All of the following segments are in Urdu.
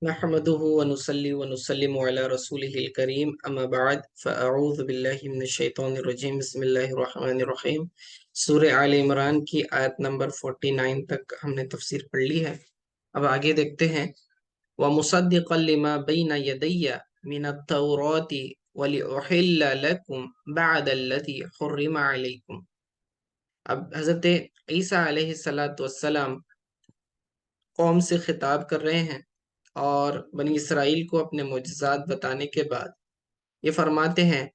نحمده ونصلي ونسلم على رسوله الكريم اما بعد فاعوذ باللہ من الشیطان الرجیم بسم اللہ الرحمن الرحیم۔ سورہ آل عمران کی آیت نمبر 49 تک ہم نے تفسیر پڑھ لی ہے۔ اب آگے دیکھتے ہیں۔ وَمُصَدِّقًا لِمَا بَيْنَ يَدَيَّ مِنَ التَّوْرَاةِ وَلِأُحِلَّ لَكُمْ بَعْدَ الَّذِي حُرِّمَ عَلَيْكُمْ۔ اب حضرت عیسیٰ علیہ السلام قوم سے خطاب کر رہے ہیں، اور بنی اسرائیل کو اپنے معجزات بتانے کے بعد یہ فرماتے ہیں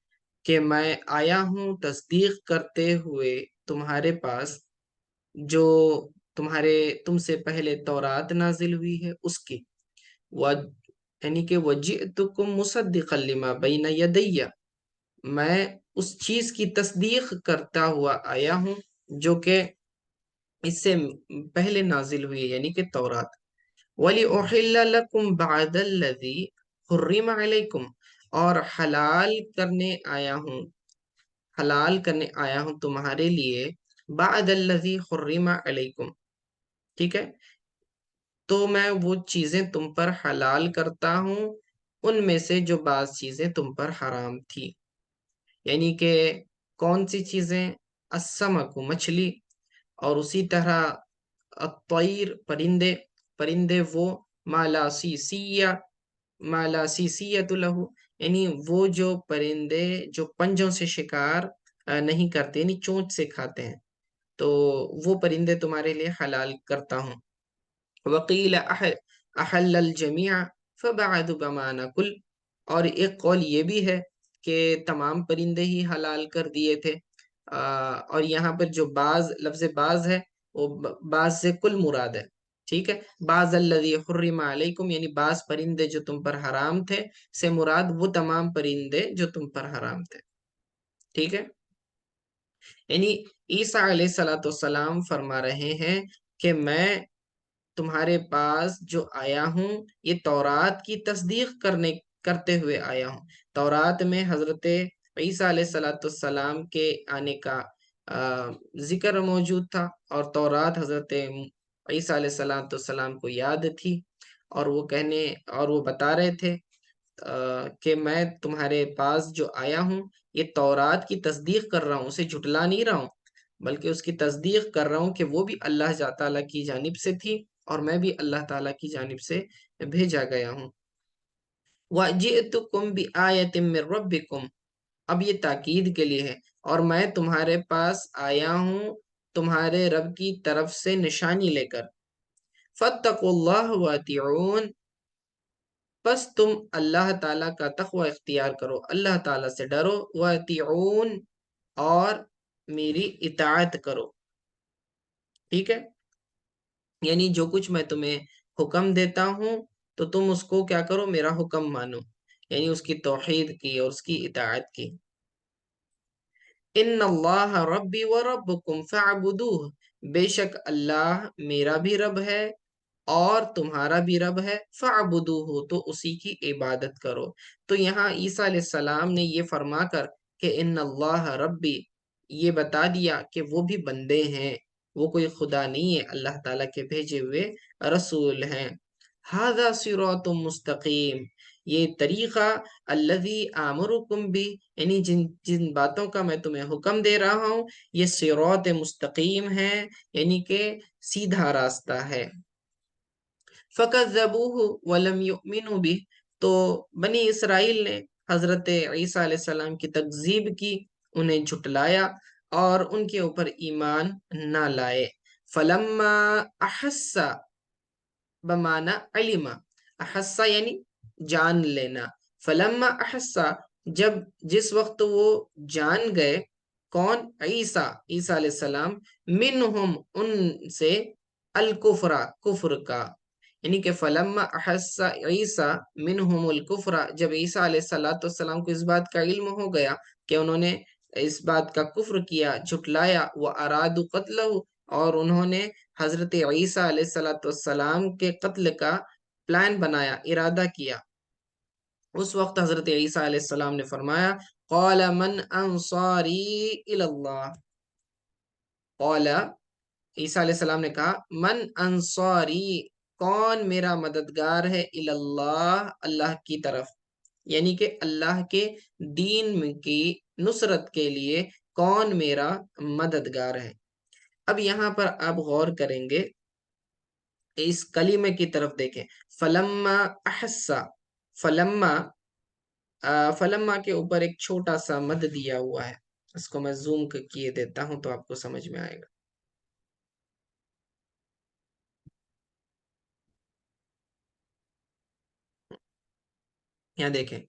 کہ میں آیا ہوں تصدیق کرتے ہوئے تمہارے پاس جو تم سے پہلے تورات نازل ہوئی ہے اس کی، یعنی کہ وَجِئْتُكُمْ مُصَدِّقًا لِمَا بَيْنَ يَدَيَّ، میں اس چیز کی تصدیق کرتا ہوا آیا ہوں جو کہ اس سے پہلے نازل ہوئی، یعنی کہ تورات۔ وَلِأُحِلَّ لَكُمْ بَعْدَ الَّذِي حُرِّمَ عَلَيْكُمْ، اور حلال کرنے آیا ہوں تمہارے لیے بعد الذی حرم علیکم، ٹھیک ہے؟ تو میں وہ چیزیں تم پر حلال کرتا ہوں ان میں سے جو بعض چیزیں تم پر حرام تھی، یعنی کہ کون سی چیزیں؟ السمک مچھلی، اور اسی طرح الطیر پرندے وہ ما لا سیسیۃ لہ، یعنی وہ جو پرندے جو پنجوں سے شکار نہیں کرتے، یعنی چونچ سے کھاتے ہیں، تو وہ پرندے تمہارے لیے حلال کرتا ہوں۔ وقیل احل الجمیع فبعد بما نقل، اور ایک قول یہ بھی ہے کہ تمام پرندے ہی حلال کر دیے تھے، اور یہاں پر جو لفظ بعض ہے وہ بعض سے کل مراد ہے، ٹھیک ہے؟ بعض الذی حرم علیکم، یعنی بعض پرندے جو تم پر حرام تھے سے مراد وہ تمام پرندے جو تم پر حرام تھے، ٹھیک ہے؟ یعنی عیسیٰ علیہ السلام فرما رہے ہیں کہ میں تمہارے پاس جو آیا ہوں یہ تورات کی تصدیق کرتے ہوئے آیا ہوں۔ تورات میں حضرت عیسیٰ علیہ السلام کے آنے کا ذکر موجود تھا، اور تورات حضرت عیسیٰ علیہ السلام کو یاد تھی، اور وہ بتا رہے تھے کہ میں تمہارے پاس جو آیا ہوں یہ تورات کی تصدیق کر رہا ہوں، اسے جھٹلا نہیں رہا ہوں، بلکہ اس کی تصدیق کر رہا ہوں کہ وہ بھی اللہ تعالیٰ کی جانب سے تھی، اور میں بھی اللہ تعالیٰ کی جانب سے بھیجا گیا ہوں۔ وَجِئْتُكُمْ بِآیَةٍ مِّن رَبِّكُمْ، اب یہ تاکید کے لیے ہے، اور میں تمہارے پاس آیا ہوں تمہارے رب کی طرف سے نشانی لے کر۔ فَاتَّقُوا اللَّهَ وَأَطِیعُونِ، پس تم اللہ تعالیٰ کا تقوی اختیار کرو، اللہ تعالیٰ سے ڈرو، وَأَطِیعُونِ، اور میری اطاعت کرو، ٹھیک ہے؟ یعنی جو کچھ میں تمہیں حکم دیتا ہوں تو تم اس کو کیا کرو؟ میرا حکم مانو، یعنی اس کی توحید کی اور اس کی اطاعت کی۔ ان اللہ ربی و ربکم فاعبدوہ، بے شک اللہ میرا بھی رب ہے اور تمہارا بھی رب ہے، فاعبدوہ، تو اسی کی عبادت کرو۔ تو یہاں عیسیٰ علیہ السلام نے یہ فرما کر کہ ان اللہ ربی، یہ بتا دیا کہ وہ بھی بندے ہیں، وہ کوئی خدا نہیں ہے، اللہ تعالیٰ کے بھیجے ہوئے رسول ہیں۔ ھذا صراط مستقیم، یہ طریقہ الذی آمرکم بھی، یعنی جن باتوں کا میں تمہیں حکم دے رہا ہوں یہ صراط مستقیم ہے، یعنی کہ سیدھا راستہ ہے۔ فَكَذَّبُوهُ وَلَمْ يُؤْمِنُوا بِهِ، تو بنی اسرائیل نے حضرت عیسیٰ علیہ السلام کی تکذیب کی، انہیں جھٹلایا اور ان کے اوپر ایمان نہ لائے۔ فَلَمَّا أَحَسَّ، بمعنی علم، احسا یعنی جان لینا، فلما احسا، جس وقت وہ جان گئے، کون؟ عیسیٰ علیہ السلام، منہم، ان سے، الکفر، کفر کا، یعنی کہ فلما احسا عیسیٰ منہم الکفر، جب عیسیٰ علیہ السلام کو اس بات کا علم ہو گیا کہ انہوں نے اس بات کا کفر کیا، جھٹلایا، وَأَرَادُوا قَتْلَهُ، اور انہوں نے حضرت عیسیٰ علیہ السلام کے قتل کا پلان بنایا، ارادہ کیا، اس وقت حضرت عیسیٰ علیہ السلام نے فرمایا قَالَ مَنْ أَنصَارِي إِلَى اللَّهِ، قَالَ، عیسیٰ علیہ السلام نے کہا، من انصاری، کون میرا مددگار ہے، اللہ، اللہ کی طرف، یعنی کہ اللہ کے دین کی نصرت کے لیے کون میرا مددگار ہے۔ اب یہاں پر آپ غور کریں گے، اس کلمے کی طرف دیکھیں، فلما احسا، فلما فلما کے اوپر ایک چھوٹا سا مد دیا ہوا ہے، اس کو میں زوم کیے دیتا ہوں تو آپ کو سمجھ میں آئے گا۔ یہاں دیکھیں،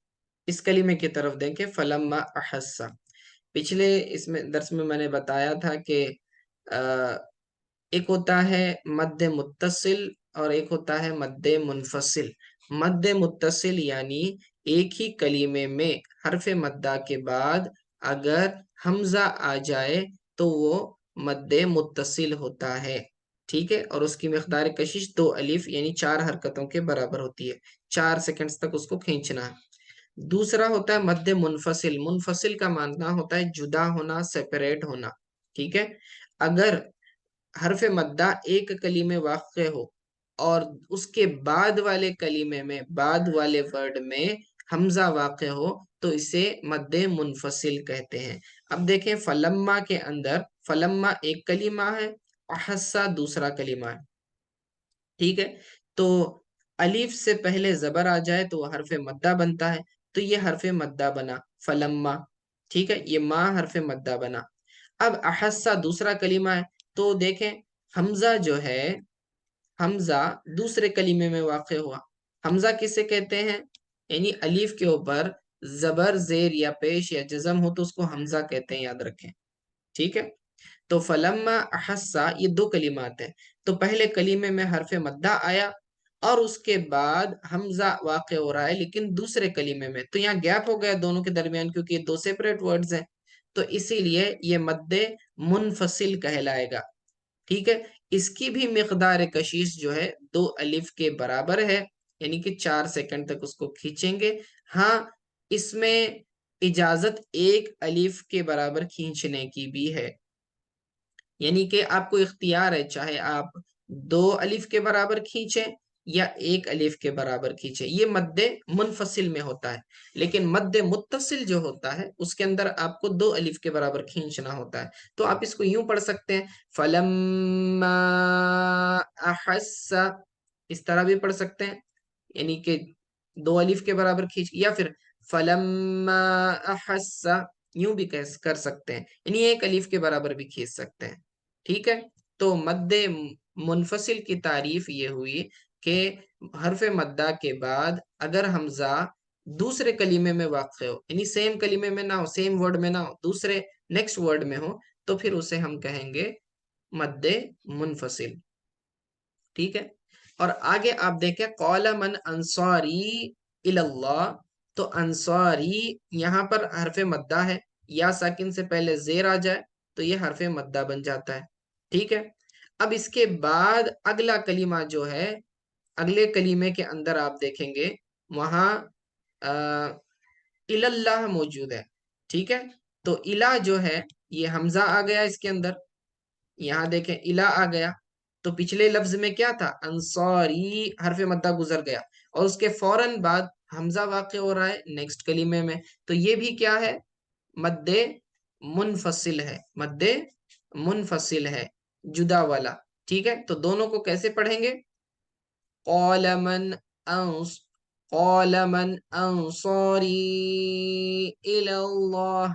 اس کلمے کی طرف دیکھیں، فلما احسا، پچھلے اس میں درس میں میں نے بتایا تھا کہ ایک ہوتا ہے مد متصل اور ایک ہوتا ہے مد منفصل۔ مد متصل یعنی ایک ہی کلمے میں حرف مدہ کے بعد اگر حمزہ آ جائے تو وہ مد متصل ہوتا ہے، ٹھیک ہے، اور اس کی مقدار کشش 2 الف یعنی 4 حرکتوں کے برابر ہوتی ہے، 4 سیکنڈز تک اس کو کھینچنا ہے۔ دوسرا ہوتا ہے مد منفصل، منفصل کا معنی ہوتا ہے جدا ہونا، سیپریٹ ہونا، ٹھیک ہے۔ اگر حرف مدہ ایک کلمے واقع ہو اور اس کے بعد والے کلمے میں، بعد والے ورڈ میں حمزہ واقع ہو تو اسے مد منفصل کہتے ہیں۔ اب دیکھیں، فلما کے اندر فلما ایک کلمہ ہے، احسا دوسرا کلمہ ہے، ٹھیک ہے، تو الف سے پہلے زبر آ جائے تو وہ حرف مدہ بنتا ہے، تو یہ حرف مدہ بنا فلما، ٹھیک ہے، یہ ما حرف مدہ بنا۔ اب احسا دوسرا کلمہ ہے، تو دیکھیں حمزہ جو ہے، حمزہ دوسرے کلمے میں واقع ہوا۔ حمزہ کسے کہتے ہیں؟ یعنی الف کے اوپر زبر، زیر یا پیش یا جزم ہو تو اس کو حمزہ کہتے ہیں، یاد رکھیں، ٹھیک ہے۔ تو فلما احسا یہ 2 کلمات ہیں، تو پہلے کلمے میں حرف مدہ آیا اور اس کے بعد حمزہ واقع ہو رہا ہے لیکن دوسرے کلمے میں، تو یہاں گیپ ہو گیا دونوں کے درمیان کیونکہ یہ 2 سیپریٹ ورڈز ہیں، تو اسی لیے یہ مد منفصل کہلائے گا، ٹھیک ہے۔ اس کی بھی مقدار کشش جو ہے 2 الف کے برابر ہے، یعنی کہ 4 سیکنڈ تک اس کو کھینچیں گے۔ ہاں، اس میں اجازت 1 الف کے برابر کھینچنے کی بھی ہے، یعنی کہ آپ کو اختیار ہے، چاہے آپ 2 الف کے برابر کھینچیں یا 1 الف کے برابر کھینچیں، یہ مد منفصل میں ہوتا ہے۔ لیکن مد متصل جو ہوتا ہے اس کے اندر آپ کو 2 الف کے برابر کھینچنا ہوتا ہے، تو آپ اس کو یوں پڑھ سکتے ہیں، فلما احس، اس طرح بھی پڑھ سکتے ہیں، یعنی کہ 2 الف کے برابر کھینچ، یا پھر فلما احس، یوں بھی کر سکتے ہیں، یعنی 1 الف کے برابر بھی کھینچ سکتے ہیں، ٹھیک ہے۔ تو مد منفصل کی تعریف یہ ہوئی کہ حرف مدہ کے بعد اگر حمزہ دوسرے کلمے میں واقع ہو، یعنی سیم کلمے میں نہ ہو، سیم ورڈ میں نہ ہو، دوسرے نیکسٹ ورڈ میں ہو، تو پھر اسے ہم کہیں گے مد منفصل، ٹھیک ہے۔ اور آگے آپ دیکھیں، قال من انصاری الی اللہ، تو انصاری یہاں پر حرف مدہ ہے، یا ساکن سے پہلے زیر آ جائے تو یہ حرف مدہ بن جاتا ہے، ٹھیک ہے۔ اب اس کے بعد اگلا کلمہ جو ہے، اگلے کلمے کے اندر آپ دیکھیں گے وہاں الی اللہ موجود ہے، ٹھیک ہے، تو الا جو ہے یہ حمزہ آ گیا اس کے اندر، یہاں دیکھیں الا آ گیا، تو پچھلے لفظ میں کیا تھا؟ انصاری، حرف مدہ گزر گیا اور اس کے فوراً بعد حمزہ واقع ہو رہا ہے نیکسٹ کلمے میں، تو یہ بھی کیا ہے؟ مد منفصل ہے، مد منفصل ہے، جدا والا، ٹھیک ہے۔ تو دونوں کو کیسے پڑھیں گے؟ قال من انص قال من انصاری الی اللہ،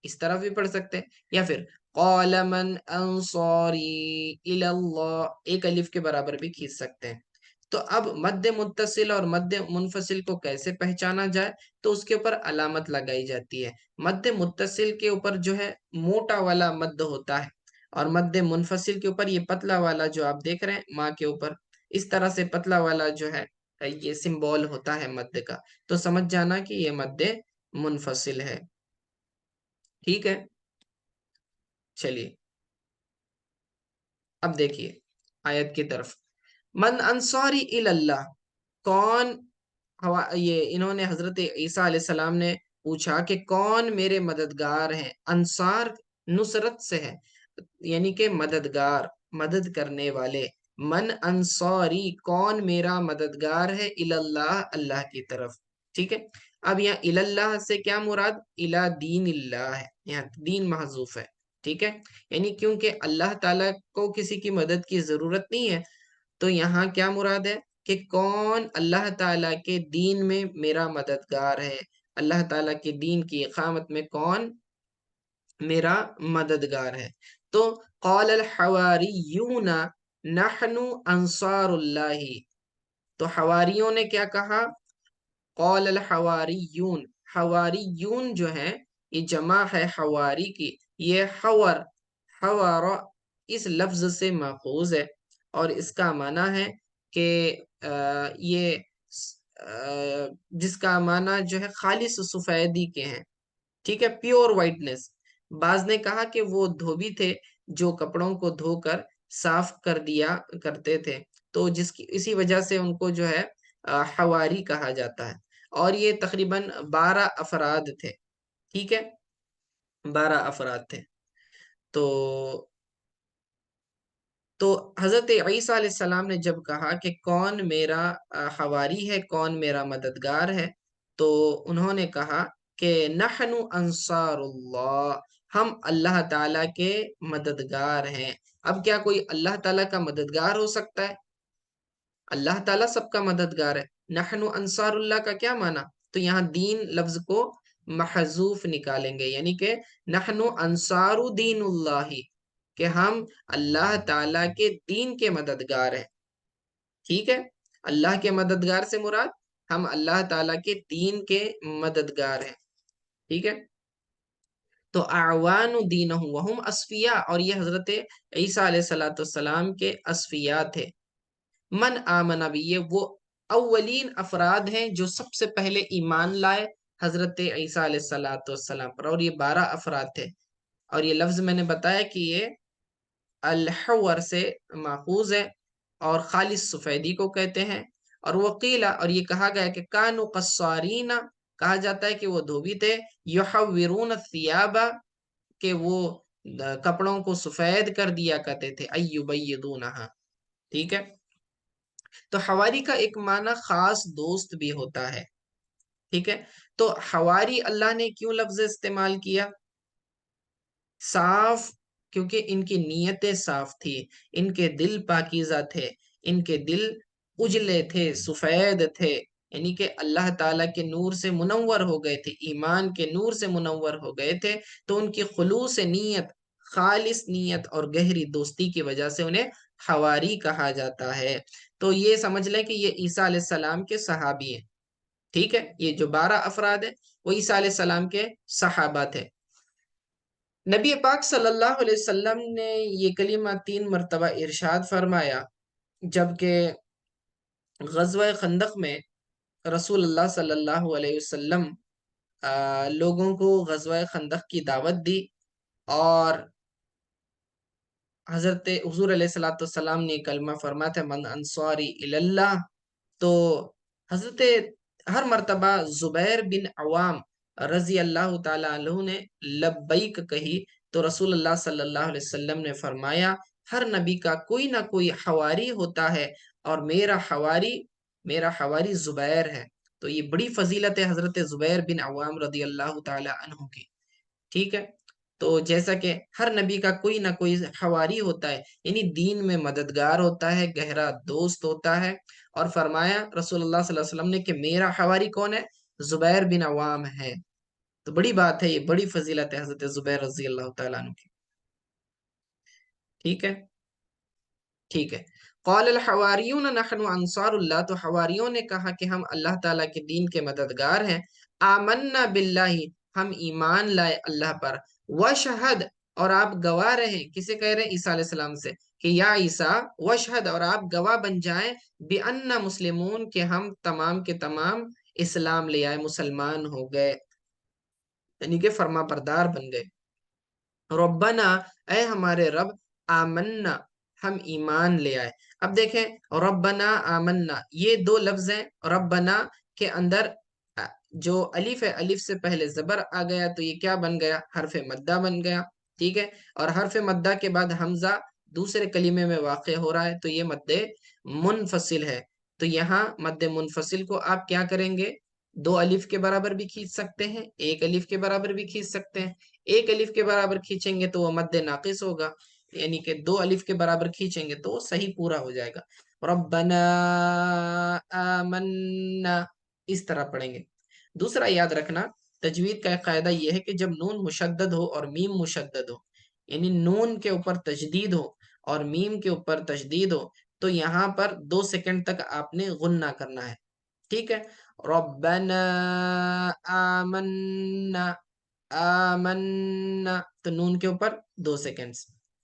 اس طرح بھی پڑھ سکتے ہیں، یا پھر قال من انصاری الی اللہ، 1 الف کے برابر بھی کھینچ سکتے ہیں۔ تو اب مد متصل اور مد منفصل کو کیسے پہچانا جائے؟ تو اس کے اوپر علامت لگائی جاتی ہے۔ مد متصل کے اوپر جو ہے موٹا والا مد ہوتا ہے، اور مد منفصل کے اوپر یہ پتلا والا جو آپ دیکھ رہے ہیں ماں کے اوپر، اس طرح سے پتلا والا جو ہے یہ سمبول ہوتا ہے مد کا، تو سمجھ جانا کہ یہ مد منفصل ہے، ٹھیک ہے۔ چلیے اب دیکھیے آیت کی طرف، من انصاری الی اللہ، کون، یہ انہوں نے حضرت عیسیٰ علیہ السلام نے پوچھا کہ کون میرے مددگار ہیں، انصار نصرت سے ہے، یعنی کہ مددگار، مدد کرنے والے، من انصاری، کون میرا مددگار ہے، اللہ، اللہ کی طرف. ٹھیک ہے. اب یہاں اللہ سے کیا مراد، الا دین اللہ ہے، یہاں دین محذوف ہے. ٹھیک ہے. یعنی کیونکہ اللہ تعالیٰ کو کسی کی مدد کی ضرورت نہیں ہے، تو یہاں کیا مراد ہے کہ کون اللہ تعالیٰ کے دین میں میرا مددگار ہے، اللہ تعالیٰ کے دین کی اقامت میں کون میرا مددگار ہے. تو قال الحواریون نحن انصار اللہ، تو حواریوں نے کیا کہا، قال الحواریون، حواریون جو ہیں یہ جمع ہے حواری کی، یہ حور اس لفظ سے ماخوذ ہے، اور اس کا معنی ہے کہ یہ جس کا معنی جو ہے خالص سفیدی کے ہیں. ٹھیک ہے، پیور وائٹنس. بعض نے کہا کہ وہ دھوبی تھے جو کپڑوں کو دھو کر صاف کر دیا کرتے تھے، تو جس کی اسی وجہ سے ان کو جو ہے حواری کہا جاتا ہے. اور یہ تقریباً 12 افراد تھے. ٹھیک ہے، 12 افراد تھے. تو تو حضرت عیسیٰ علیہ السلام نے جب کہا کہ کون میرا حواری ہے، کون میرا مددگار ہے، تو انہوں نے کہا کہ نحن انصار اللہ، ہم اللہ تعالیٰ کے مددگار ہیں. اب کیا کوئی اللہ تعالیٰ کا مددگار ہو سکتا ہے؟ اللہ تعالیٰ سب کا مددگار ہے. نحن انصار اللہ کا کیا معنی؟ تو یہاں دین لفظ کو محذوف نکالیں گے، یعنی کہ نحن انصار دین اللہ، کہ ہم اللہ تعالیٰ کے دین کے مددگار ہیں. ٹھیک ہے، اللہ کے مددگار سے مراد ہم اللہ تعالیٰ کے دین کے مددگار ہیں. ٹھیک ہے. تو اعوان دینہ وہم اصفیاء، اور یہ حضرت عیسیٰ علیہ السلام کے اصفیاء تھے. من آمن بھی، یہ وہ اولین افراد ہیں جو سب سے پہلے ایمان لائے حضرت عیسیٰ علیہ السلام پر، اور یہ 12 افراد تھے. اور یہ لفظ میں نے بتایا کہ یہ الحور سے ماخوذ ہے اور خالص سفیدی کو کہتے ہیں. اور وقیلا، اور یہ کہا گیا کہ کانوا قصارین، کہا جاتا ہے کہ وہ دھوبی تھے، یحورون الثیاب، کہ وہ کپڑوں کو سفید کر دیا کرتے تھے، ایبیضونہا. ٹھیک ہے. تو حواری کا ایک معنی خاص دوست بھی ہوتا ہے. ٹھیک ہے. تو حواری اللہ نے کیوں لفظ استعمال کیا؟ صاف، کیونکہ ان کی نیتیں صاف تھی، ان کے دل پاکیزہ تھے، ان کے دل اجلے تھے، سفید تھے، یعنی کہ اللہ تعالیٰ کے نور سے منور ہو گئے تھے، ایمان کے نور سے منور ہو گئے تھے. تو ان کی خلوص نیت، خالص نیت اور گہری دوستی کی وجہ سے انہیں حواری کہا جاتا ہے. تو یہ سمجھ لیں کہ یہ عیسیٰ علیہ السلام کے صحابی ہیں. ٹھیک ہے، یہ جو 12 افراد ہیں وہ عیسیٰ علیہ السلام کے صحابہ تھے. نبی پاک صلی اللہ علیہ وسلم نے یہ کلمہ 3 مرتبہ ارشاد فرمایا، جبکہ غزوہ خندق میں رسول اللہ صلی اللہ علیہ وسلم لوگوں کو غزوہ خندق کی دعوت دی، اور حضرت حضور علیہ السلام نے کلمہ فرمایا تھا من انصاری اللہ. تو حضرت ہر مرتبہ زبیر بن عوام رضی اللہ تعالیٰ عنہ نے لبیک کہی، تو رسول اللہ صلی اللہ علیہ وسلم نے فرمایا ہر نبی کا کوئی نہ کوئی حواری ہوتا ہے، اور میرا حواری زبیر ہے. تو یہ بڑی فضیلت ہے حضرت زبیر بن عوام رضی اللہ تعالیٰ عنہ کی. ٹھیک ہے. تو جیسا کہ ہر نبی کا کوئی نہ کوئی حواری ہوتا ہے، یعنی دین میں مددگار ہوتا ہے، گہرا دوست ہوتا ہے. اور فرمایا رسول اللہ صلی اللہ علیہ وسلم نے کہ میرا حواری کون ہے؟ زبیر بن عوام ہے. تو بڑی بات ہے، یہ بڑی فضیلت ہے حضرت زبیر رضی اللہ تعالیٰ عنہ کی. ٹھیک ہے. ٹھیک ہے. قال الحواریون نحن انصار اللہ، تو حواریوں نے کہا کہ ہم اللہ تعالیٰ کے دین کے مددگار ہیں. آمنا باللہ، ہم ایمان لائے اللہ پر. وشہد، اور آپ گواہ رہیں، کسے کہہ رہے ہیں؟ عیسیٰ علیہ السلام سے، کہ یا عیسیٰ وشہد، اور آپ گواہ بن جائیں، بِأَنَّ مسلمون، کہ ہم تمام کے تمام اسلام لے آئے، مسلمان ہو گئے، یعنی کہ فرما بردار بن گئے. ربنا، اے ہمارے رب، آمنا، ہم ایمان لے آئے. اب دیکھیں ربنا آمنا، یہ 2 لفظ ہیں. ربنا کے اندر جو الف ہے، الف سے پہلے زبر آ گیا، تو یہ کیا بن گیا؟ حرف مدہ بن گیا. ٹھیک ہے. اور حرف مدہ کے بعد حمزہ دوسرے کلمے میں واقع ہو رہا ہے تو یہ مد منفصل ہے. تو یہاں مد منفصل کو آپ کیا کریں گے؟ 2 الف کے برابر بھی کھینچ سکتے ہیں، 1 الف کے برابر بھی کھینچ سکتے ہیں. 1 الف کے برابر کھینچیں گے تو وہ مد ناقص ہوگا، یعنی کہ 2 الف کے برابر کھینچیں گے تو وہ صحیح پورا ہو جائے گا. ربنا آمنا، اس طرح پڑھیں گے. دوسرا یاد رکھنا، تجوید کا ایک قاعدہ یہ ہے کہ جب نون مشدد ہو اور میم مشدد ہو، یعنی نون کے اوپر تشدید ہو اور میم کے اوپر تشدید ہو، تو یہاں پر 2 سیکنڈ تک آپ نے غنہ کرنا ہے. ٹھیک ہے، ربنا آمنا، آمنا، تو نون کے اوپر 2 سیکنڈز.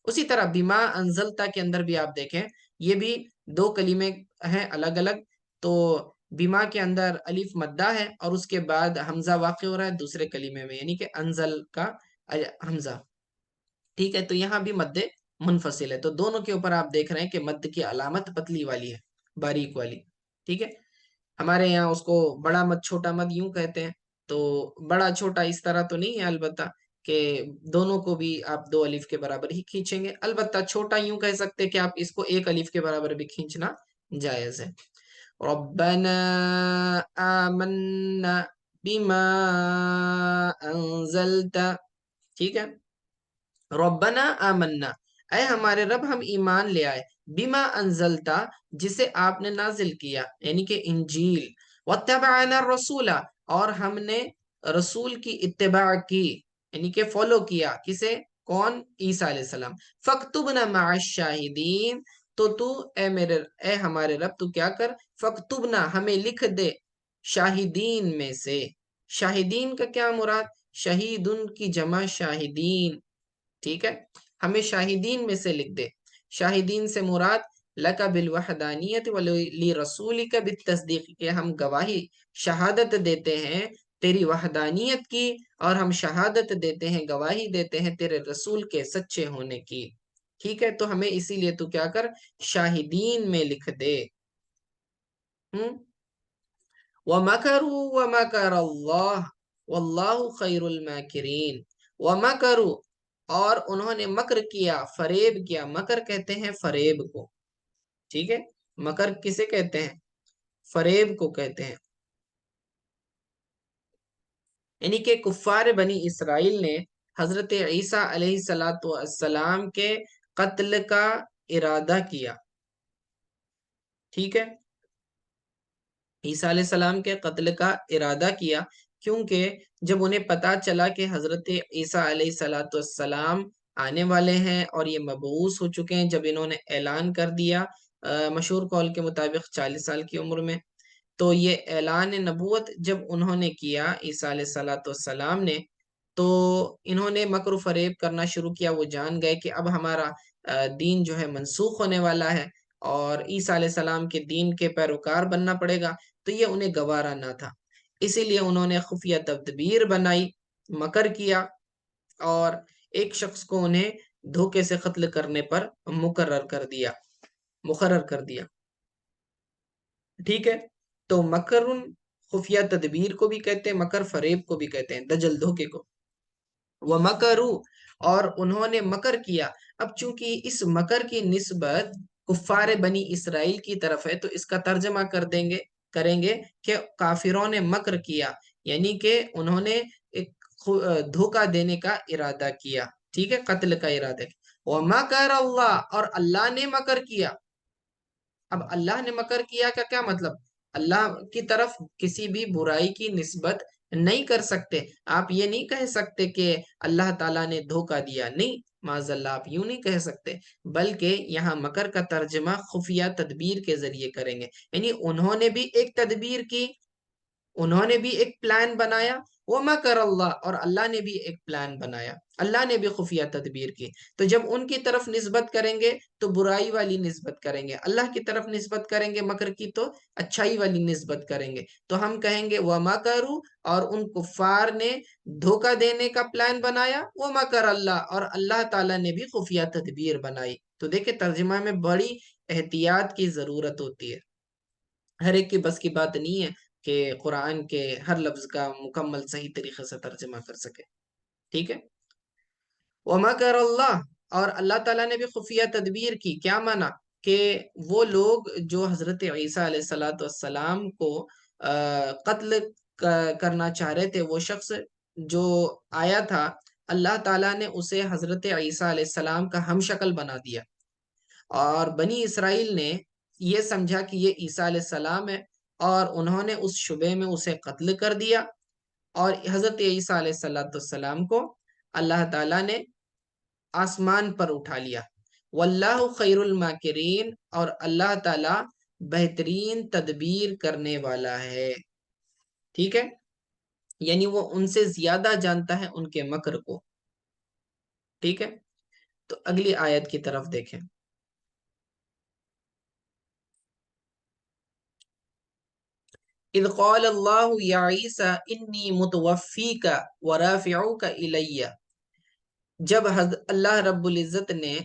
اسی طرح بما انزلتا کے اندر بھی آپ دیکھیں، یہ بھی 2 کلمے ہیں الگ الگ. تو بما کے اندر الف مدہ ہے اور اس کے بعد حمزہ واقع ہو رہا ہے دوسرے کلمے میں، یعنی کہ انزل کا حمزہ. ٹھیک ہے، تو یہاں بھی مد منفصل ہے. تو دونوں کے اوپر آپ دیکھ رہے ہیں کہ مد کی علامت پتلی والی ہے، باریک والی. ٹھیک ہے، ہمارے یہاں اس کو بڑا مد چھوٹا مد یوں کہتے ہیں. تو بڑا چھوٹا اس طرح تو نہیں ہے البتہ، کہ دونوں کو بھی آپ 2 الف کے برابر ہی کھینچیں گے. البتہ چھوٹا یوں کہہ سکتے کہ آپ اس کو 1 الف کے برابر بھی کھینچنا جائز ہے. ربنا آمنا بما انزلت. ٹھیک ہے، ربنا آمنا، اے ہمارے رب ہم ایمان لے آئے، بما انزلتا، جسے آپ نے نازل کیا، یعنی کہ انجیل. واتبعنا الرسول، اور ہم نے رسول کی اتباع کی، یعنی کہ فالو کیا. کسے؟ کون؟ عیسیٰ علیہ السلام. فاکتبنا مع الشاہدین، تو اے ہمارے رب تو کیا کر، فاکتبنا، ہمیں لکھ دے، شاہدین میں سے. شاہدین کا کیا مراد؟ شہیدن کی جمع شاہدین. ٹھیک ہے، ہمیں شاہدین میں سے لکھ دے. شاہدین سے مراد لَكَ بِالْوَحْدَانِيَةِ وَلِرَسُولِكَ بِالتَّصْدِيقِ، کہ ہم گواہی، شہادت دیتے ہیں تیری وحدانیت کی، اور ہم شہادت دیتے ہیں، گواہی دیتے ہیں تیرے رسول کے سچے ہونے کی. ٹھیک ہے، تو ہمیں اسی لیے تو کیا کر، شاہدین میں لکھ دے. وَمَكَرُوا وَمَكَرَ اللَّهُ وَاللَّهُ خَيْرُ الْمَاكِرِينَ. وَمَكَرُوا، اور انہوں نے مکر کیا، فریب کیا. مکر کہتے ہیں فریب کو. ٹھیک ہے، مکر کسے کہتے ہیں؟ فریب کو کہتے ہیں. یعنی کہ کفار بنی اسرائیل نے حضرت عیسیٰ علیہ السلام کے قتل کا ارادہ کیا. ٹھیک ہے، عیسیٰ علیہ السلام کے قتل کا ارادہ کیا، کیونکہ جب انہیں پتا چلا کہ حضرت عیسیٰ علیہ السلام آنے والے ہیں اور یہ مبعوث ہو چکے ہیں، جب انہوں نے اعلان کر دیا مشہور قول کے مطابق 40 سال کی عمر میں، تو یہ اعلان نبوت جب انہوں نے کیا عیسیٰ علیہ السلام نے، تو انہوں نے مکر و فریب کرنا شروع کیا. وہ جان گئے کہ اب ہمارا دین جو ہے منسوخ ہونے والا ہے اور عیسیٰ علیہ السلام کے دین کے پیروکار بننا پڑے گا. تو یہ انہیں گوارا نہ تھا، اسی لیے انہوں نے خفیہ تدبیر بنائی، مکر کیا، اور ایک شخص کو انہیں دھوکے سے قتل کرنے پر مقرر کر دیا. ٹھیک ہے، تو مکر خفیہ تدبیر کو بھی کہتے ہیں، مکر فریب کو بھی کہتے ہیں، دجل دھوکے کو. وَمَكَرُوا، اور انہوں نے مکر کیا. اب چونکہ اس مکر کی نسبت کفار بنی اسرائیل کی طرف ہے، تو اس کا ترجمہ کریں گے کہ کافروں نے مکر کیا، یعنی کہ انہوں نے ایک دھوکہ دینے کا ارادہ کیا. ٹھیک ہے، قتل کا ارادہ کیا. وَمَكَرَ اللَّهُ، اور اللہ نے مکر کیا. اب اللہ نے مکر کیا کا کیا مطلب؟ اللہ کی طرف کسی بھی برائی کی نسبت نہیں کر سکتے. آپ یہ نہیں کہہ سکتے کہ اللہ تعالیٰ نے دھوکہ دیا، نہیں، معاذ اللہ آپ یوں نہیں کہہ سکتے، بلکہ یہاں مکر کا ترجمہ خفیہ تدبیر کے ذریعے کریں گے. یعنی انہوں نے بھی ایک تدبیر کی، انہوں نے بھی ایک پلان بنایا. وَمَكَرَ اللَّهُ، اور اللہ نے بھی ایک پلان بنایا، اللہ نے بھی خفیہ تدبیر کی. تو جب ان کی طرف نسبت کریں گے تو برائی والی نسبت کریں گے، اللہ کی طرف نسبت کریں گے مکر کی تو اچھائی والی نسبت کریں گے. تو ہم کہیں گے وَمَكَرُوا، اور ان کفار نے دھوکہ دینے کا پلان بنایا. وَمَكَرَ اللَّهُ، اور اللہ تعالیٰ نے بھی خفیہ تدبیر بنائی. تو دیکھیں ترجمہ میں بڑی احتیاط کی ضرورت ہوتی ہے. ہر ایک کی بس کی بات نہیں ہے کہ قرآن کے ہر لفظ کا مکمل صحیح طریقے سے ترجمہ کر سکے. ٹھیک ہے، وَمَكَرَ اللَّهُ، اور اللہ تعالیٰ نے بھی خفیہ تدبیر کی. کیا مانا؟ کہ وہ لوگ جو حضرت عیسیٰ علیہ السلام کو قتل کرنا چاہ رہے تھے، وہ شخص جو آیا تھا، اللہ تعالیٰ نے اسے حضرت عیسیٰ علیہ السلام کا ہم شکل بنا دیا، اور بنی اسرائیل نے یہ سمجھا کہ یہ عیسیٰ علیہ السلام ہے، اور انہوں نے اس شبے میں اسے قتل کر دیا، اور حضرت عیسیٰ علیہ السلام کو اللہ تعالیٰ نے آسمان پر اٹھا لیا. واللہ خیر الماکرین، اور اللہ تعالیٰ بہترین تدبیر کرنے والا ہے. ٹھیک ہے، یعنی وہ ان سے زیادہ جانتا ہے ان کے مکر کو. ٹھیک ہے، تو اگلی آیت کی طرف دیکھیں. اذ قال اللہ یا عیسیٰ انی متوفیک ورافعوک الی، جب اللہ رب العزت نے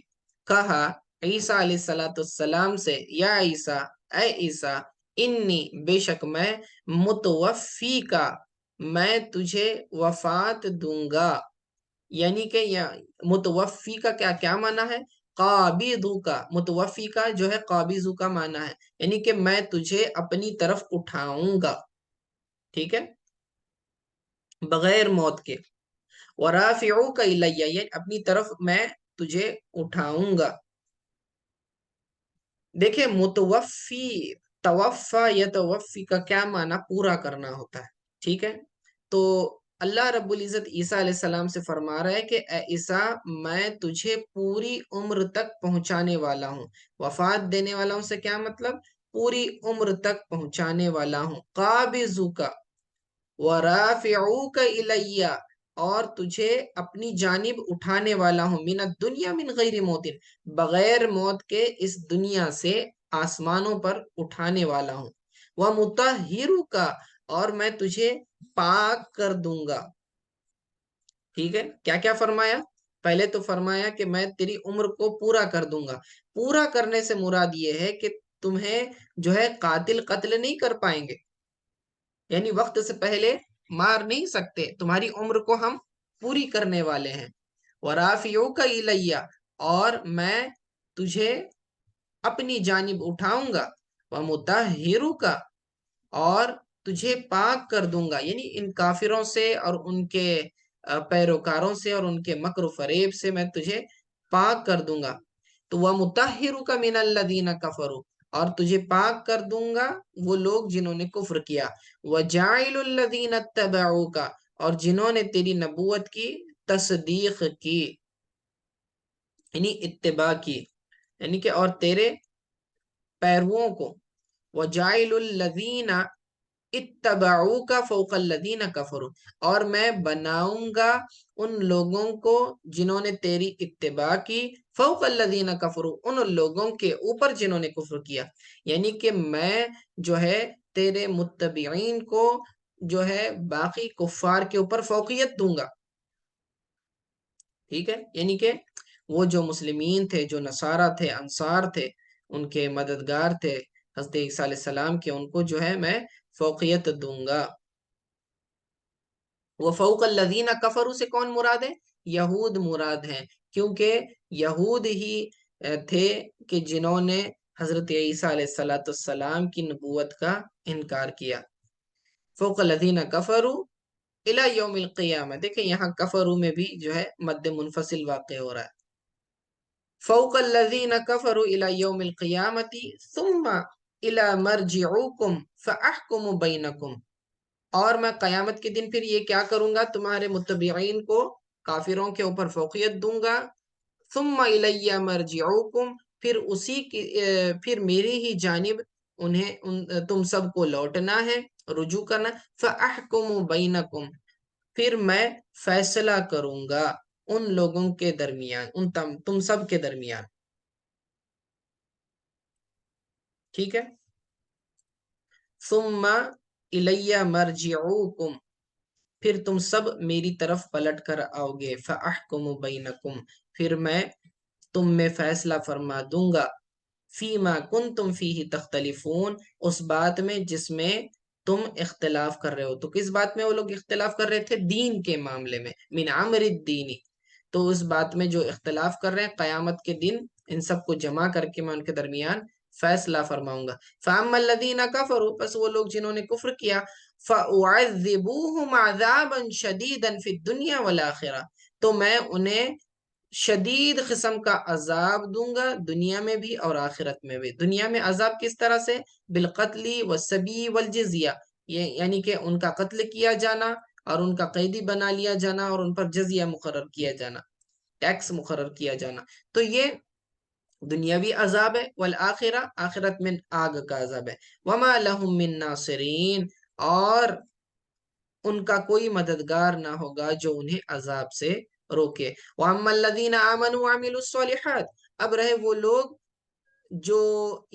کہا عیسیٰ علیہ السلام سے، یا عیسیٰ، اے عیسیٰ، انی، بے شک میں، متوفی کا، میں تجھے وفات دوں گا. یعنی کہ متوفی کا کیا معنی ہے؟ قابضو کا. متوفی کا جو ہے قابضو کا معنی ہے، یعنی کہ میں تجھے اپنی طرف اٹھاؤں گا. ٹھیک ہے، بغیر موت کے. ورافعوک الی، یعنی اپنی طرف میں تجھے اٹھاؤں گا. دیکھیں، متوفی، توفا یتوفی کا کیا معنی؟ پورا کرنا ہوتا ہے. ٹھیک ہے، تو اللہ رب العزت عیسیٰ علیہ السلام سے فرما رہا ہے کہ اے عیسیٰ، میں تجھے پوری عمر تک پہنچانے والا ہوں. وفات دینے والا ہوں سے کیا مطلب؟ پوری عمر تک پہنچانے والا ہوں. قابضو کا، ورافعوک الی، اور تجھے اپنی جانب اٹھانے والا ہوں. من الدنیا من غیر موت، بغیر موت کے اس دنیا سے آسمانوں پر اٹھانے والا ہوں. ومطہرک، اور میں تجھے پاک کر دوں گا. ٹھیک ہے، کیا کیا فرمایا؟ پہلے تو فرمایا کہ میں تیری عمر کو پورا کر دوں گا. پورا کرنے سے مراد یہ ہے کہ تمہیں جو ہے قاتل قتل نہیں کر پائیں گے، یعنی وقت سے پہلے مار نہیں سکتے. تمہاری عمر کو ہم پوری کرنے والے ہیں. وَرَافِعُوكَ إِلَيَّ، اور میں تجھے اپنی جانب اٹھاؤں گا. وَمُطَهِّرُكَ، اور تجھے پاک کر دوں گا، یعنی ان کافروں سے اور ان کے پیروکاروں سے اور ان کے مکر و فریب سے میں تجھے پاک کر دوں گا. تو وَمُطَهِّرُكَ مِنَ الَّذِينَ كَفَرُوا، اور تجھے پاک کر دوں گا وہ لوگ جنہوں نے کفر کیا. وَجَاعِلُ الَّذِينَ اتَّبَعُوكَ، اور جنہوں نے تیری نبوت کی تصدیق کی، یعنی اتباع کی، یعنی کہ اور تیرے پیرووں کو. وَجَاعِلُ الَّذِينَ اتبعوک فوق الذین کفروا، اور میں بناؤں گا ان لوگوں کو جنہوں نے تیری اتباع کی، فوق الذین کفروا، ان لوگوں کے اوپر جنہوں نے کفر کیا. یعنی کہ میں جو ہے تیرے متبعین کو جو ہے باقی کفار کے اوپر فوقیت دوں گا. ٹھیک ہے، یعنی کہ وہ جو مسلمین تھے، جو نصارہ تھے، انصار تھے، ان کے مددگار تھے حضرت عیسیٰ علیہ السلام کے، ان کو جو ہے میں فوقیت دوں گا. وہ فوق الذین کفروا سے کون مراد ہے؟ یہود مراد ہیں، کیونکہ یہود ہی تھے کہ جنہوں نے حضرت عیسیٰ علیہ السلام کی نبوت کا انکار کیا. فوق الذین کفروا الی یوم القیامہ. دیکھیں یہاں کفروا میں بھی جو ہے مد منفصل واقع ہو رہا ہے. فوق الذین کفروا الی یوم القیامۃ ثم الی مرجعوکم فاحکم بینکم، اور میں قیامت کے دن پھر یہ کیا کروں گا؟ تمہارے متبعین کو، کافروں کے اوپر فوقیت دوں گا. ثم الی مرجعوکم، پھر میری ہی جانب تم سب کو لوٹنا ہے، رجوع کرنا. فاحکم بینکم، پھر میں فیصلہ کروں گا ان لوگوں کے درمیان، تم سب کے درمیان. ٹھیک ہے، ثم الی مرجعوکم، پھر تم سب میری طرف پلٹ کر آؤ گے. فاحکم بینکم، پھر میں تم میں فیصلہ فرما دوں گا. فیما کنتم فیہ تختلفون، اس بات میں جس میں تم اختلاف کر رہے ہو. تو کس بات میں وہ لوگ اختلاف کر رہے تھے؟ دین کے معاملے میں. من امر الدین، تو اس بات میں جو اختلاف کر رہے ہیں، قیامت کے دن ان سب کو جمع کر کے میں ان کے درمیان فیصلہ فرماؤں گا۔ فَأَمَّا الَّذِينَ كَفَرُوا، پس وہ لوگ جنہوں نے کفر کیا، فَأُعَذِّبُوهُمْ عَذَابًا شَدِيدًا فِي الدُّنْيَا وَالْآخِرَةِ، تو میں انہیں شدید قسم کا عذاب دوں گا دنیا میں بھی اور آخرت میں بھی۔ دنیا میں عذاب کس طرح سے؟ بالقتل والسبی والجزیہ، یعنی کہ ان کا قتل کیا جانا اور ان کا قیدی بنا لیا جانا اور ان پر جزیہ مقرر کیا جانا، ٹیکس مقرر کیا جانا، تو یہ دنیاوی عذاب ہے۔ والآخرہ، آخرت میں آگ کا عذاب ہے۔ وما لہم من ناصرین، اور ان کا کوئی مددگار نہ ہوگا جو انہیں عذاب سے روکے۔ وَأَمَّا الَّذِينَ آمَنُوا وَعَمِلُوا الصَّالِحَاتِ، اب رہے وہ لوگ جو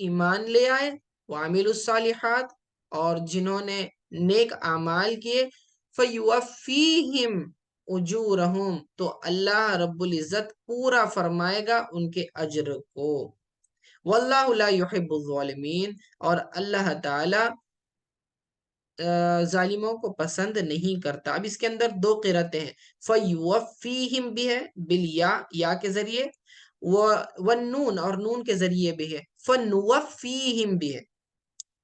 ایمان لے آئے، وَعَمِلُوا الصَّالِحَاتِ، اور جنہوں نے نیک اعمال کیے، فَيُوَفِّيهِمْ أُجُورَهُمْ، تو اللہ رب العزت پورا فرمائے گا ان کے اجر کو۔ وَاللَّهُ لَا يُحِبُّ الظَّالِمِينَ، اور اللہ تعالی ظالموں کو پسند نہیں کرتا۔ اب اس کے اندر دو قرأتیں ہیں، فَيُوَفِّيهِمْ بھی ہے بالیا، یا کے ذریعے، والنون، اور نون کے ذریعے بھی ہے، فَنُوَفِّيهِمْ بھی ہے۔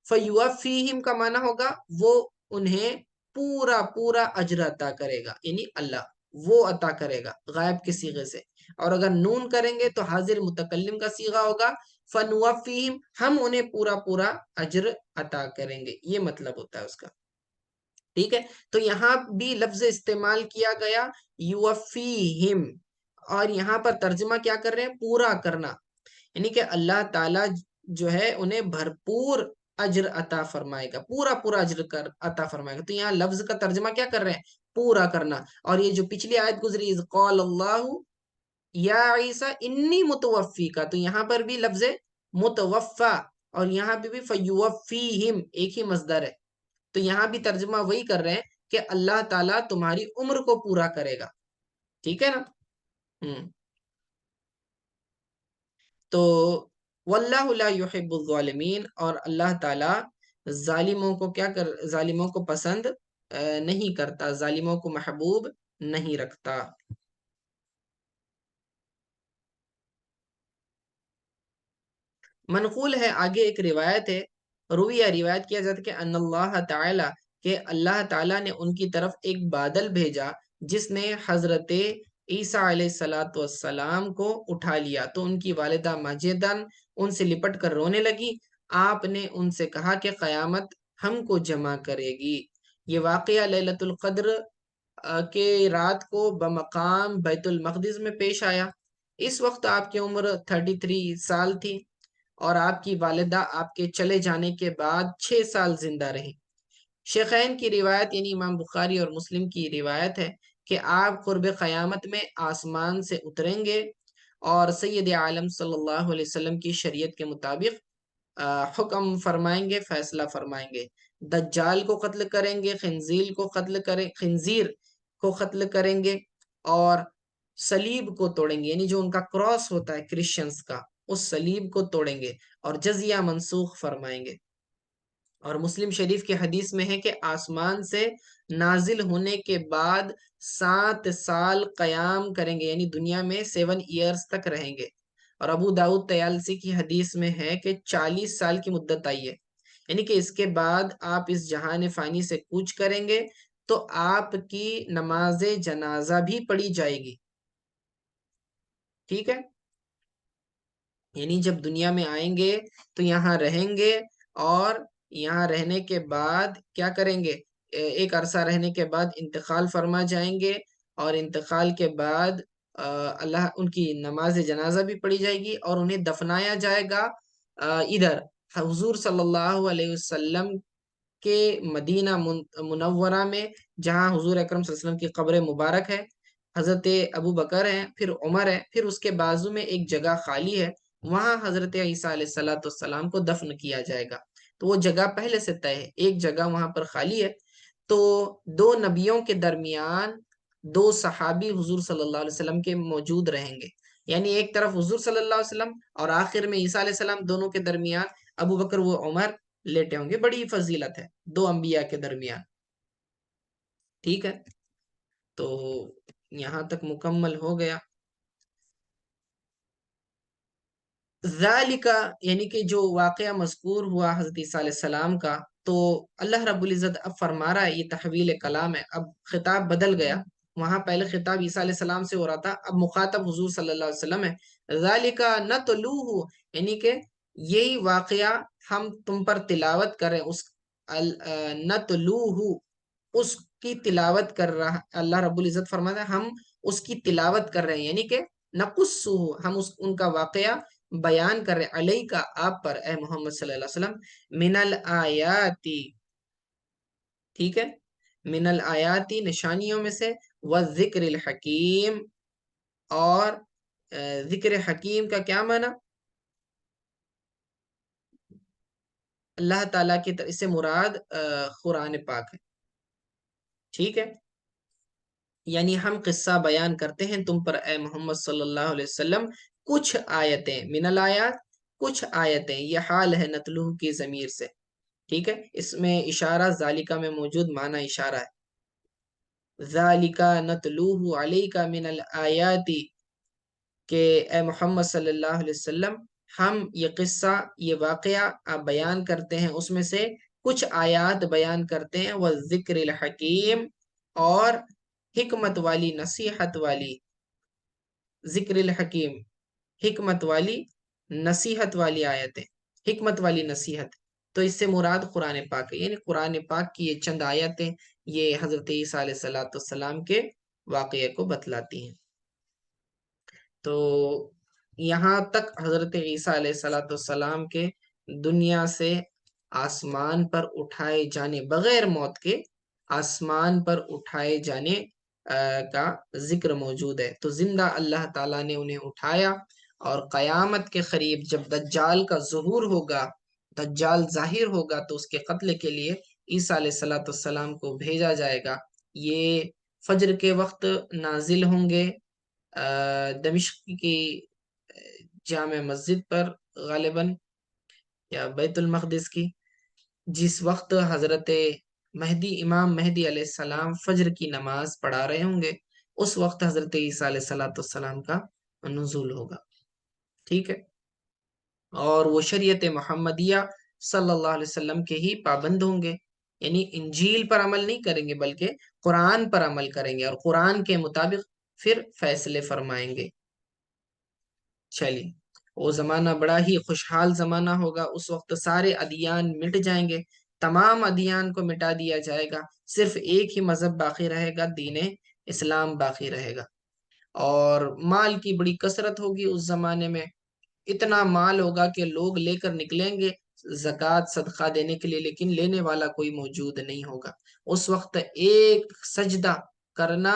فَيُوَفِّيهِمْ کا معنی ہوگا وہ انہیں پورا پورا اجر عطا کرے گا، یعنی اللہ وہ عطا کرے گا غائب کے صیغے سے، اور اگر نون کریں گے تو حاضر متکلم کا صیغہ ہوگا، فَنُوَفِّيهِمْ، ہم انہیں پورا پورا اجر عطا کریں گے، یہ مطلب ہوتا ہے اس کا۔ ٹھیک ہے، تو یہاں بھی لفظ استعمال کیا گیا یوفیہم، اور یہاں پر ترجمہ کیا کر رہے ہیں؟ پورا کرنا، یعنی کہ اللہ تعالیٰ جو ہے انہیں بھرپور اجر عطا فرمائے گا، پورا پورا اجر عطا فرمائے گا۔ تو یہاں لفظ کا ترجمہ کیا کر رہے ہیں؟ پورا کرنا۔ اور یہ جو پچھلی آیت گزری، اذ قال اللہ یا عیسیٰ انی متوفی کا، تو یہاں پر بھی لفظ متوفا، اور یہاں پہ بھی فیوفیہم ایک ہی مصدر ہے، تو یہاں بھی ترجمہ وہی کر رہے ہیں کہ اللہ تعالیٰ تمہاری عمر کو پورا کرے گا۔ ٹھیک ہے نا؟ تو واللہ لا یحب الظالمین، اور اللہ تعالیٰ ظالموں کو ظالموں کو پسند نہیں کرتا، ظالموں کو محبوب نہیں رکھتا۔ منقول ہے آگے ایک روایت ہے، روایت کیا جاتا ہے کہ ان اللہ تعالی، کہ اللہ تعالیٰ نے ان کی طرف ایک بادل بھیجا جس نے حضرت عیسیٰ علیہ السلام کو اٹھا لیا، تو ان کی والدہ ماجدن ان سے لپٹ کر رونے لگی۔ آپ نے ان سے کہا کہ قیامت ہم کو جمع کرے گی۔ یہ واقعہ لیلۃ القدر کے رات کو بمقام بیت المقدس میں پیش آیا۔ اس وقت آپ کی عمر 33 سال تھی، اور آپ کی والدہ آپ کے چلے جانے کے بعد 6 سال زندہ رہی۔ شیخین کی روایت، یعنی امام بخاری اور مسلم کی روایت ہے کہ آپ قرب قیامت میں آسمان سے اتریں گے اور سید عالم صلی اللہ علیہ وسلم کی شریعت کے مطابق حکم فرمائیں گے، فیصلہ فرمائیں گے، دجال کو قتل کریں گے، خنزیر کو قتل کریں گے، اور صلیب کو توڑیں گے، یعنی جو ان کا کراس ہوتا ہے کرسچنز کا، اس صلیب کو توڑیں گے اور جزیہ منسوخ فرمائیں گے۔ اور مسلم شریف کی حدیث میں ہے کہ آسمان سے نازل ہونے کے بعد 7 سال قیام کریں گے، یعنی دنیا میں 7 ایئرز تک رہیں گے۔ اور ابو داؤد طیالسی کی حدیث میں ہے کہ 40 سال کی مدت آئی ہے، یعنی کہ اس کے بعد آپ اس جہان فانی سے کوچ کریں گے تو آپ کی نماز جنازہ بھی پڑھی جائے گی۔ ٹھیک ہے، یعنی جب دنیا میں آئیں گے تو یہاں رہیں گے، اور یہاں رہنے کے بعد کیا کریں گے؟ ایک عرصہ رہنے کے بعد انتقال فرما جائیں گے، اور انتقال کے بعد اللہ ان کی نماز جنازہ بھی پڑھی جائے گی، اور انہیں دفنایا جائے گا ادھر حضور صلی اللہ علیہ وسلم کے مدینہ منورہ میں، جہاں حضور اکرم صلی اللہ علیہ وسلم کی قبر مبارک ہے، حضرت ابو بکر ہیں، پھر عمر ہے، پھر اس کے بازو میں ایک جگہ خالی ہے، وہاں حضرت عیسیٰ علیہ السلام کو دفن کیا جائے گا۔ تو وہ جگہ پہلے سے طے ہے، ایک جگہ وہاں پر خالی ہے۔ تو 2 نبیوں کے درمیان 2 صحابی حضور صلی اللہ علیہ وسلم کے موجود رہیں گے، یعنی ایک طرف حضور صلی اللہ علیہ وسلم اور آخر میں عیسیٰ علیہ السلام، دونوں کے درمیان ابو بکر و عمر لیٹے ہوں گے۔ بڑی فضیلت ہے 2 انبیاء کے درمیان۔ ٹھیک ہے، تو یہاں تک مکمل ہو گیا. ذالکا یعنی کہ جو واقعہ مذکور ہوا حضرت عیسیٰ علیہ السلام کا، تو اللہ رب العزت اب فرما رہا ہے، یہ تحویل کلام ہے، اب خطاب بدل گیا. وہاں پہلے خطاب عیسیٰ علیہ السلام سے ہو رہا تھا، اب مخاطب حضور صلی اللہ علیہ وسلم ہے. ذالکا نتلوہ یعنی کہ یہی واقعہ ہم تم پر تلاوت کریں. اس نتلوہ اس کی تلاوت کر رہا اللہ رب العزت فرماتا ہے ہم اس کی تلاوت کر رہے ہیں، یعنی کہ نقصہ ہم ان کا واقعہ بیان کر رہے ہیں، علیہ کا آپ پر اے محمد صلی اللہ علیہ وسلم، من الآیاتی ٹھیک ہے، من الآیاتی نشانیوں میں سے، والذکر الحکیم اور ذکر حکیم کا کیا معنی؟ اللہ تعالیٰ کی طرف سے مراد قرآن پاک ہے. ٹھیک ہے، یعنی ہم قصہ بیان کرتے ہیں تم پر اے محمد صلی اللہ علیہ وسلم کچھ آیتیں، من الآیات کچھ آیتیں، یہ حال ہے نتلوہ کی ضمیر سے. ٹھیک ہے، اس میں اشارہ ذالکہ میں موجود معنی اشارہ ہے. ذالکہ نتلوہ علیکہ من الآیات کہ اے محمد صلی اللہ علیہ وسلم ہم یہ قصہ، یہ واقعہ بیان کرتے ہیں، اس میں سے کچھ آیات بیان کرتے ہیں، والذکر الحکیم اور حکمت والی، نصیحت والی، ذکر الحکیم حکمت والی، نصیحت والی آیتیں، حکمت والی نصیحت. تو اس سے مراد قرآن پاک ہے، یعنی قرآن پاک کی یہ چند آیتیں یہ حضرت عیسیٰ علیہ السلام کے واقعے کو بتلاتی ہیں. تو یہاں تک حضرت عیسیٰ علیہ السلام کے دنیا سے آسمان پر اٹھائے جانے، بغیر موت کے آسمان پر اٹھائے جانے کا ذکر موجود ہے. تو زندہ اللہ تعالیٰ نے انہیں اٹھایا، اور قیامت کے قریب جب دجال کا ظہور ہوگا، دجال ظاہر ہوگا، تو اس کے قتل کے لیے عیسیٰ علیہ السلام کو بھیجا جائے گا. یہ فجر کے وقت نازل ہوں گے دمشق کی جامع مسجد پر غالباً، یا بیت المقدس کی، جس وقت حضرت مہدی، امام مہدی علیہ السلام فجر کی نماز پڑھا رہے ہوں گے، اس وقت حضرت عیسیٰ علیہ السلام کا نزول ہوگا. ٹھیک ہے، اور وہ شریعت محمدیہ صلی اللہ علیہ وسلم کے ہی پابند ہوں گے، یعنی انجیل پر عمل نہیں کریں گے بلکہ قرآن پر عمل کریں گے، اور قرآن کے مطابق پھر فیصلے فرمائیں گے. چلیے، وہ زمانہ بڑا ہی خوشحال زمانہ ہوگا. اس وقت سارے ادیان مٹ جائیں گے، تمام ادیان کو مٹا دیا جائے گا، صرف ایک ہی مذہب باقی رہے گا، دین اسلام باقی رہے گا. اور مال کی بڑی کثرت ہوگی اس زمانے میں، اتنا مال ہوگا کہ لوگ لے کر نکلیں گے زکوٰۃ صدقہ دینے کے لیے، لیکن لینے والا کوئی موجود نہیں ہوگا. اس وقت ایک سجدہ کرنا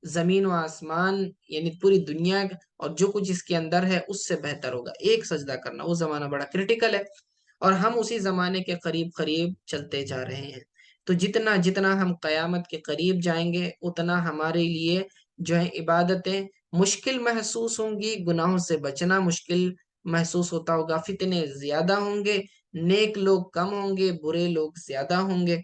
زمین و آسمان، یعنی پوری دنیا اور جو کچھ اس کے اندر ہے اس سے بہتر ہوگا. ایک سجدہ کرنا، وہ زمانہ بڑا کرٹیکل ہے، اور ہم اسی زمانے کے قریب قریب چلتے جا رہے ہیں. تو جتنا جتنا ہم قیامت کے قریب جائیں گے، اتنا ہمارے لیے جو ہے عبادتیں مشکل محسوس ہوں گی، گناہوں سے بچنا مشکل محسوس ہوتا ہوگا، فتنے زیادہ ہوں گے، نیک لوگ کم ہوں گے، برے لوگ زیادہ ہوں گے.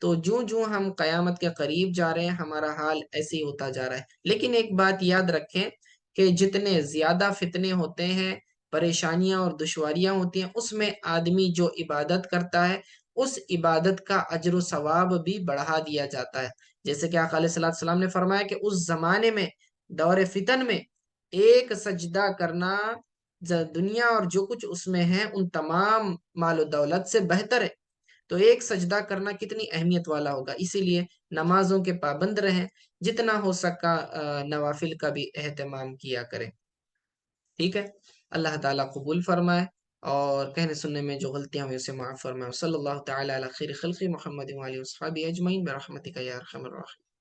تو جوں ہم قیامت کے قریب جا رہے ہیں، ہمارا حال ایسے ہی ہوتا جا رہا ہے. لیکن ایک بات یاد رکھیں کہ جتنے زیادہ فتنے ہوتے ہیں، پریشانیاں اور دشواریاں ہوتی ہیں، اس میں آدمی جو عبادت کرتا ہے، اس عبادت کا اجر و ثواب بھی بڑھا دیا جاتا ہے. جیسے کہ آقا علیہ السلام نے فرمایا کہ اس زمانے میں، دور فتن میں، ایک سجدہ کرنا دنیا اور جو کچھ اس میں ہے ان تمام مال و دولت سے بہتر ہے. تو ایک سجدہ کرنا کتنی اہمیت والا ہوگا. اسی لیے نمازوں کے پابند رہیں، جتنا ہو سکا نوافل کا بھی اہتمام کیا کریں. ٹھیک ہے، اللہ تعالیٰ قبول فرمائے، اور کہنے سننے میں جو غلطیاں ہوئی اسے معاف فرمائے. صلی اللہ تعالیٰ علی خیر خلق محمد و آلہ و صحبہ اجمعین برحمتک یا ارحم الراحمین.